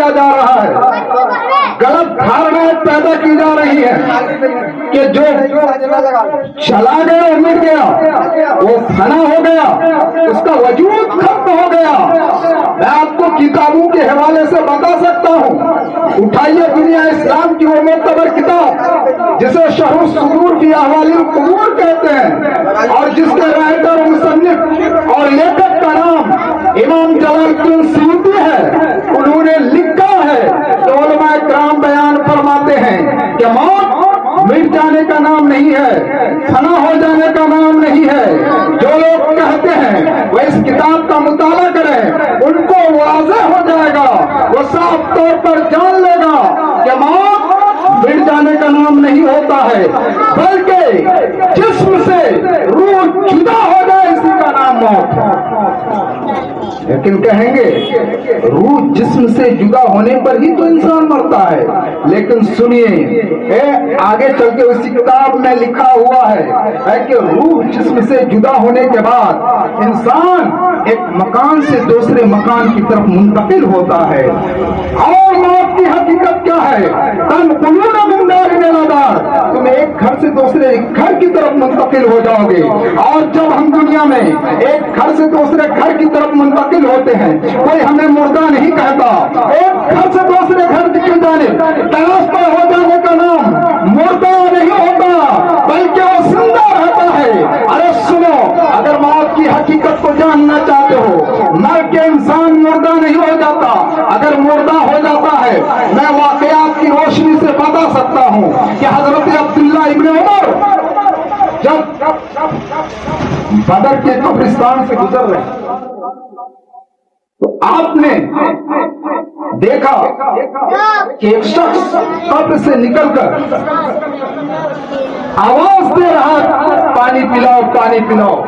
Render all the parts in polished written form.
دیا جا رہا ہے، غلط دھارنائیں پیدا کی جا رہی ہیں کہ جو چلا گیا مٹ گیا وہ فنا ہو گیا، اس کا وجود ختم ہو گیا۔ میں آپ کو کتابوں کے حوالے سے بتا سکتا ہوں، اٹھائیے دنیا اسلام کی وہ معتبر کتاب جسے شرح الصدور فی احوال القبور کہتے ہیں، اور جس کے رائٹر مصنف اور لیکھک کا نام امام جلال الدین سیوطی ہے۔ انہوں نے لکھا ہے کہ علماء کرام بیان فرماتے ہیں کہ موت مٹ جانے کا نام نہیں ہے، فنا ہو جانے کا نام نہیں ہے۔ جو لوگ کہتے ہیں وہ اس کتاب کا مطالعہ کریں، ان کو واضح ہو جائے گا، وہ صاف طور پر جان لے گا کہ موت مٹ جانے کا نام نہیں ہوتا ہے، بلکہ جسم سے روح جدا ہو جائے اسی کا نام موت۔ لیکن کہیں گے روح جسم سے جدا ہونے پر ہی تو انسان مرتا ہے، لیکن سنیے آگے چل کے اسی کتاب میں لکھا ہوا ہے کہ روح جسم سے جدا ہونے کے بعد انسان ایک مکان سے دوسرے مکان کی طرف منتقل ہوتا ہے۔ اور موت کی حقیقت کیا ہے؟ تنقلون من دار الی دار، تم ایک گھر سے دوسرے گھر کی طرف منتقل ہو جاؤ گے۔ اور جب ہم دنیا میں ایک گھر سے دوسرے گھر کی طرف منتقل ہوتے ہیں، کوئی ہمیں مردہ نہیں کہتا۔ ایک گھر سے دوسرے گھر کی جانب ٹرانسفر ہو جانے کا نام مردہ نہیں ہوتا، بلکہ وہ زندہ رہتا ہے۔ ارے سنو، اگر موت کی حقیقت کو جاننا چاہتے ہو، مر کے انسان مردہ نہیں ہو جاتا۔ اگر مردہ ہو جاتا ہے، میں واقعات کی روشنی سے بتا سکتا ہوں کہ حضرت عبداللہ ابن عمر جب بدر کے قبرستان سے گزر رہے تو آپ نے دیکھا کہ ایک شخص قبر سے نکل کر آواز دے رہا، پانی پلاؤ پانی پلاؤ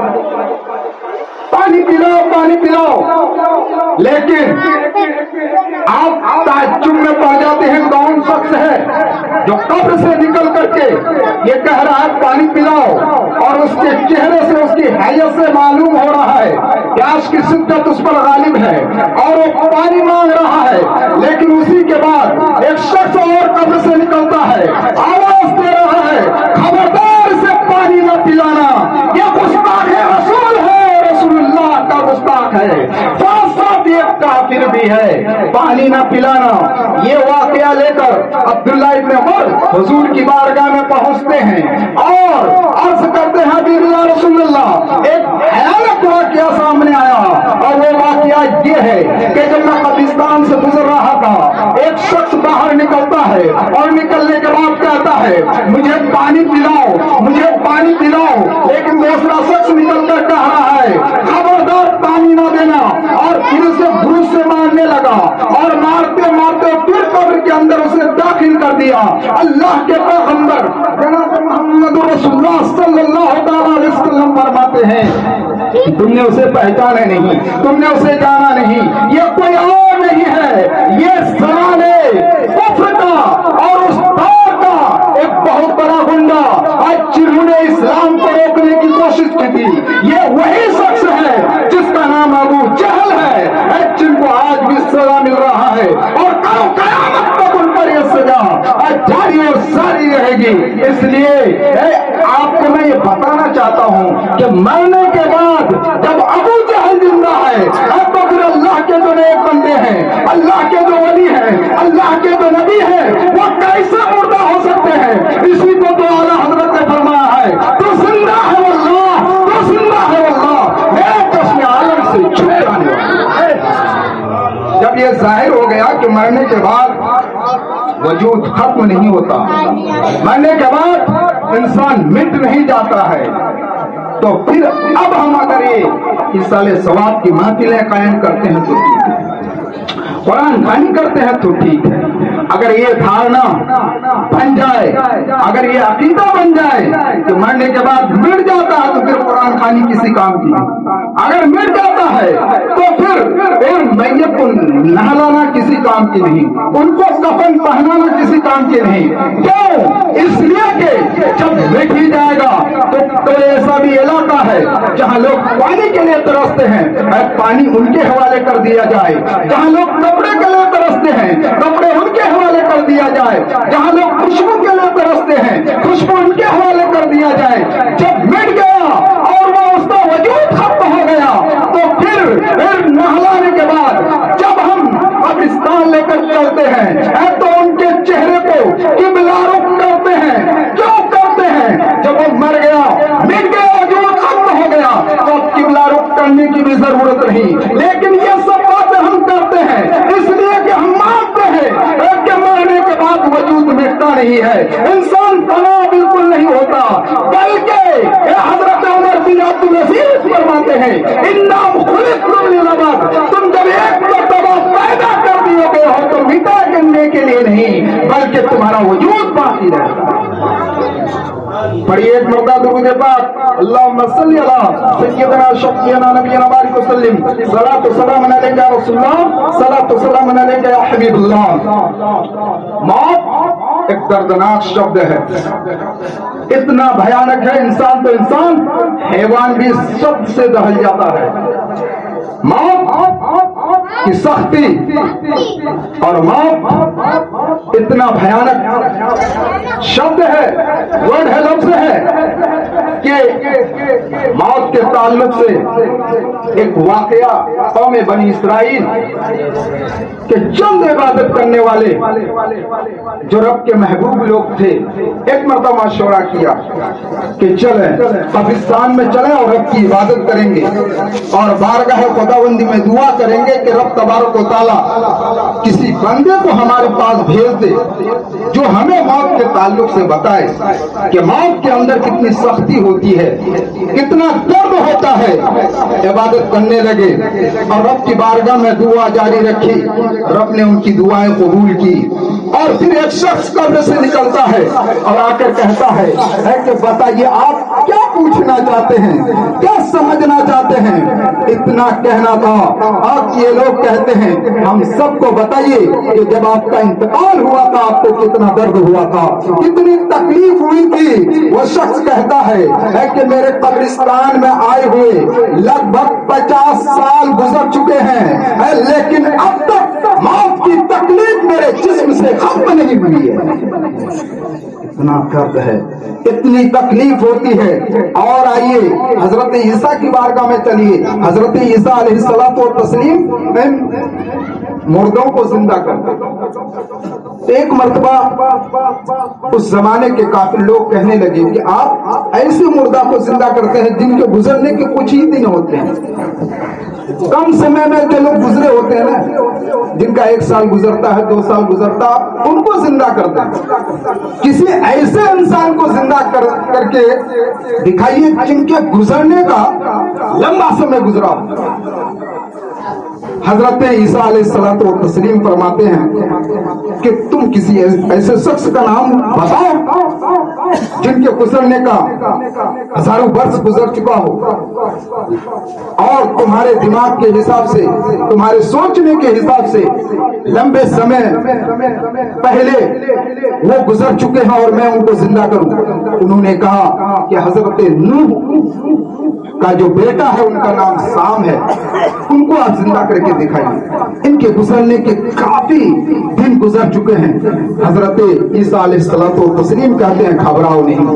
پانی پلاؤ پانی پلاؤ۔ لیکن آپ تعجب میں پڑ جاتے ہیں کون شخص ہے جو قبر سے نکل کر کے یہ کہہ رہا ہے پانی پلاؤ، اور اس کے چہرے سے اس کی حیثیت سے معلوم ہو رہا ہے کہ آج کی شدت اس پر غالب ہے اور وہ پانی مانگ رہا ہے۔ لیکن اسی کے بعد ایک شخص اور قبر سے نکلتا ہے، آواز دے رہا ہے خبردار سے پانی نہ پلانا، یہ گستاخ رسول ہے، رسول اللہ کا گستاخ ہے، ساتھ ایک کافر بھی ہے، پانی نہ پلانا۔ یہ واقعہ لے کر عبداللہ ابن عمر حضور کی بارگاہ میں پہنچتے ہیں اور عرض کرتے ہیں حبیب اللہ رسول اللہ، ایک حیرت واقعہ سامنے آیا، اور وہ واقعہ یہ ہے کہ جب میں قبرستان سے گزر رہا تھا، ایک شخص باہر نکلتا ہے اور نکلنے کے بعد کہتا ہے مجھے پانی پلاؤ مجھے پانی پلاؤ، لیکن دوسرا شخص نکل کر کہہ رہا ہے خبردار پانی نہ دینا، اور پھر اسے بروس سے مارنے لگا، اور مارتے مارتے پھر قبر کے اندر اسے داخل کر دیا۔ اللہ کے پیغمبر جناب محمد رسول اللہ صلی اللہ علیہ وسلم فرماتے ہیں تم نے اسے پہچانا نہیں، تم نے اسے جانا نہیں، یہ کوئی اور نہیں ہے، یہ زمانے کفر کا اور اس دور کا ایک بہت بڑا گنڈا، آج جنہوں نے اسلام کو روکنے کی کوشش کی تھی، یہ وہی شخص ہے جس کا نام ابو جہل ہے، جن کو آج بھی سزا مل رہا ہے، اور قیامت تک ان پر یہ سزا جاری اور ساری رہے گی۔ اس لیے آپ کو میں یہ بتانا چاہتا ہوں کہ مرنے کے بعد جب ابو جہل زندہ ہے تو پھر اللہ کے جو نیک بندے ہیں، اللہ کے جو ولی ہیں، اللہ کے جو نبی ہیں، وہ کیسے مردہ ہو سکتے ہیں؟ اسی کو تو اعلیٰ حضرت نے فرمایا ہے تو زندہ ہے واللہ، تو زندہ ہے واللہ، میرے چشم عالم سے چھپ جانے والا۔ جب یہ ظاہر ہو گیا کہ مرنے کے بعد وجود ختم نہیں ہوتا، مرنے کے بعد انسان مٹ نہیں جاتا ہے، تو پھر اب ہم اگر یہ اصالِ ثواب کی محفلیں قائم کرتے ہیں تو ٹھیک ہے، قرآن خوانی کرتے ہیں تو ٹھیک ہے۔ اگر یہ دھارنا بن جائے، اگر یہ عقیدہ بن جائے کہ مرنے کے بعد مٹ جاتا ہے تو پھر قرآن خوانی کسی کام کی نہیں۔ اگر مٹ جاتا ہے تو پھر میت کو نہلانا کسی کام کی نہیں, ان کو کفن پہنانا کسی کام کی نہیں. کیوں؟ اس لیے کہ جب مٹ ہی جائے گا تو ایسا بھی علاقہ ہے جہاں لوگ پانی کے لیے ترستے ہیں, پانی ان کے حوالے کر دیا جائے. جہاں لوگ کپڑے کے لیے ترستے ہیں, کپڑے ان کے حوالے کر دیا جائے. جہاں لوگ خوشبو کے لیے ترستے ہیں, خوشبو ان کے حوالے کر دیا جائے. جب مٹ گیا اور وہ اس کا وجود ختم ہو گیا تو پھر نہلانے کے بعد جب ہم قبرستان لے کر چلتے ہیں تو ان کے چہرے کو قبلہ رخ کرتے ہیں. کیوں کرتے ہیں؟ جب وہ مر گیا, مٹ گیا, وجود ختم ہو گیا تو قبلہ رخ کرنے کی بھی ضرورت نہیں. لیکن یہ سب باتیں ہم کرتے ہیں اس لیے کہ ہم مانتے ہیں کہ مرنے کے بعد وجود مٹتا نہیں ہے, انسان فنا بالکل نہیں ہوتا. بلکہ حضرت عمر بن عبد العزیز فرماتے ہیں انا خلقتم للابد, تم جب ایک مرتبہ پیدا کر دیے گئے ہو تو مٹا کرنے کے لیے نہیں بلکہ تمہارا وجود باقی رہتا. پڑھیے ایک مرتبہ درود پاک, اللہم صلی علی سیدنا شفیعنا نبینا بارک وسلم, صلاۃ و سلام علیک یا رسول اللہ, صلاۃ و سلام علیک یا حبیب اللہ. موت ایک دردناک شبد ہے, اتنا بھیانک ہے انسان تو انسان, حیوان بھی اس شبد سے دہل جاتا ہے. موت کی سختی اور موت اتنا بھیانک شبد ہے, ورڈ ہے, لفظ ہے کہ موت کے تعلق سے ایک واقعہ قوم بنی اسرائیل کہ چند عبادت کرنے والے جو رب کے محبوب لوگ تھے ایک مرتبہ مشورہ کیا کہ چلیں قبرستان میں چلیں اور رب کی عبادت کریں گے اور بارگاہ خداوندی میں دعا کریں گے کہ رب تبارک و تعالیٰ کسی بندے کو ہمارے پاس بھیج دے جو ہمیں موت کے تعلق سے بتائے کہ موت کے اندر کتنی سختی ہوتی ہے, کتنا درد ہوتا ہے. عبادت کرنے لگے اور رب کی بارگاہ میں دعا جاری رکھی. رب نے ان کی دعائیں قبول کی اور پھر ایک شخص قبر سے نکلتا ہے اور آ کر کہتا ہے کہ بتائیے آپ کیا پوچھنا چاہتے ہیں, کیا سمجھنا چاہتے ہیں. اتنا کہنا تھا. آج یہ لوگ کہتے ہیں ہم سب کو بتائیے کہ جب آپ کا انتقال ہوا تھا آپ کو کتنا درد ہوا تھا, کتنی تکلیف ہوئی تھی. وہ شخص کہتا ہے کہ میرے قبرستان میں آئے ہوئے لگ بھگ 50 سال گزر چکے ہیں لیکن اب تک موت کی تکلیف میرے جسم سے ختم نہیں ہوئی ہے. اتنا درد ہے, اتنی تکلیف ہوتی ہے. اور آئیے حضرت عیسیٰ کی بارگاہ میں چلیے. حضرت عیسیٰ علیہ الصلوۃ والتسلیم مردوں کو زندہ کرتے. ایک مرتبہ اس زمانے کے کافر لوگ کہنے لگے کہ آپ ایسے مردہ کو زندہ کرتے ہیں جن کے گزرنے کے کچھ ہی دن ہوتے ہیں, کم سمے میں جو لوگ گزرے ہوتے ہیں نا, جن کا 1 سال گزرتا ہے 2 سال گزرتا, ان کو زندہ کرتے ہیں. کسی ایسے انسان کو زندہ کر کے دکھائیے جن کے گزرنے کا لمبا سمے گزرا. حضرت عیسیٰ علیہ الصلوۃ والتسلیم فرماتے ہیں کہ تم کسی ایسے شخص کا نام بتاؤ جن کے گزرنے کا ہزاروں برس گزر چکا ہو اور تمہارے دماغ کے حساب سے, تمہارے سوچنے کے حساب سے لمبے سمے پہلے وہ گزر چکے ہیں اور میں ان کو زندہ کروں. انہوں نے کہا کہ حضرت نوح کا جو بیٹا ہے ان کا نام سام ہے, ان کو آپ زندہ کر کے دکھائیے. ان کے گزرنے کے کافی دن گزر چکے ہیں. حضرت عیسیٰ علیہ الصلوۃ والتسلیم کہتے ہیں گھبراؤ نہیں.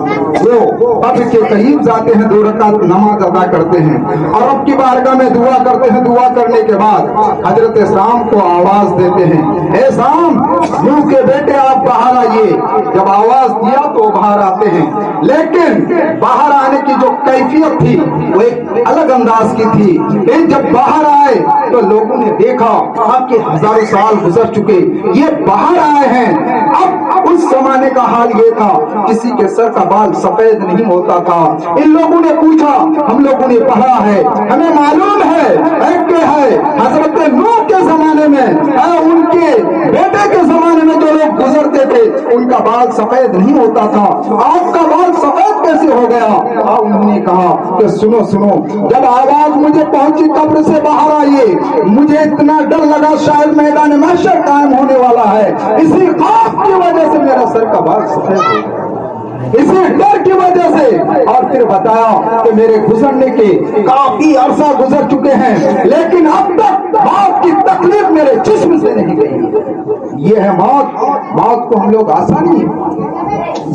وہ قبر کے قریب جاتے ہیں, 2 رکعت نماز ادا کرتے ہیں اور رب کی بارگاہ میں دعا کرتے ہیں. دعا کرنے کے بعد حضرت سام کو آواز دیتے ہیں, اے سام نوح کے بیٹے آپ باہر آئیے. جب آواز دیا تو باہر آتے ہیں, لیکن باہر آنے کی جو کیفیت تھی وہ ایک الگ انداز کی تھی. جب باہر آئے تو لوگوں نے دیکھا کہ ہزاروں سال گزر چکے, یہ باہر آئے ہیں. اب اس زمانے کا حال یہ تھا کسی کے سر کا بال سفید نہیں ہوتا تھا. ان لوگوں نے پوچھا, ہم لوگوں نے پڑھا ہے, ہمیں معلوم ہے کہ حضرت نوح کے زمانے میں ان کے بیٹے کے زمانے میں جو لوگ گزرتے تھے ان کا بال سفید نہیں ہوتا تھا, آپ کا بال سفید کیسے ہو گیا؟ انہوں نے کہا کہ سنو, جب آواز مجھے پہنچی قبر سے باہر آئیے, مجھے مجھے اتنا ڈر لگا شاید میدان محشر قائم ہونے والا ہے، اسی خوف کی وجہ سے میرا سر کا بال سفید ہو گیا، اسی ڈر کی وجہ سے۔ اور پھر بتایا کہ میرے گزرنے کے کافی عرصہ گزر چکے ہیں لیکن اب تک موت کی تکلیف میرے جسم سے نہیں گئی۔ یہ ہے موت۔ موت کو ہم لوگ آسانی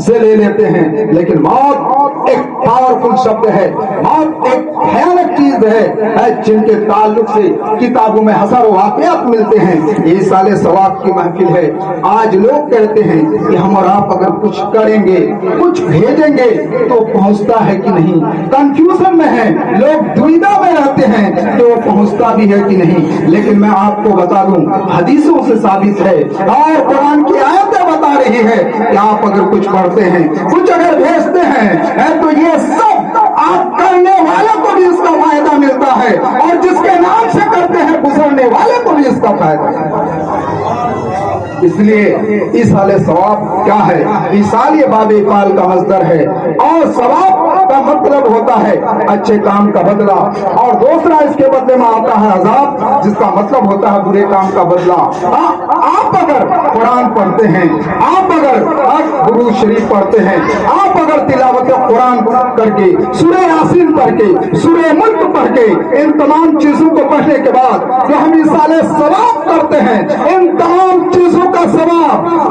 سے لے لیتے ہیں لیکن موت ایک پاورفل شبد ہے، موت ایک بھیانک چیز ہے جن کے تعلق سے کتابوں میں ہزاروں واقعات ملتے ہیں۔ یہ سال ثواب کی محفل ہے۔ آج لوگ کہتے ہیں کہ ہم اور آپ اگر کچھ کریں گے، کچھ بھیجیں گے تو پہنچتا ہے کہ نہیں، کنفیوژن میں ہے، لوگ دویدھا میں رہتے ہیں کہ وہ پہنچتا بھی ہے کہ نہیں۔ لیکن میں آپ کو بتا دوں حدیثوں سے ثابت ہے اور قرآن کی آیتیں بتا رہی ہے کہ آپ اگر کچھ پڑھتے ہیں، کچھ اگر بھیجتے ہیں تو یہ سب آپ کرنے والوں کو بھی اس کا فائدہ ملتا ہے اور جس کے نام سے کرتے ہیں گزرنے والے کو بھی اس کا فائدہ ہے۔ اس لیے ایصال ثواب کیا ہے؟ ایصال یہ باب افعال کا مصدر ہے اور ثواب کا مطلب ہوتا ہے اچھے کام کا بدلہ، اور دوسرا اس کے بدلے میں آتا ہے عذاب جس کا مطلب ہوتا ہے برے کام کا بدلہ۔ آپ اگر قرآن پڑھتے ہیں، آپ اگر درود شریف پڑھتے ہیں، آپ اگر تلاوت قرآن کر کے سورہ یاسین پڑھ کے سورہ ملک پڑھ کے ان تمام چیزوں کو پڑھنے کے بعد جو ہم ایصال ثواب کرتے ہیں، ان تمام چیزوں کا ثواب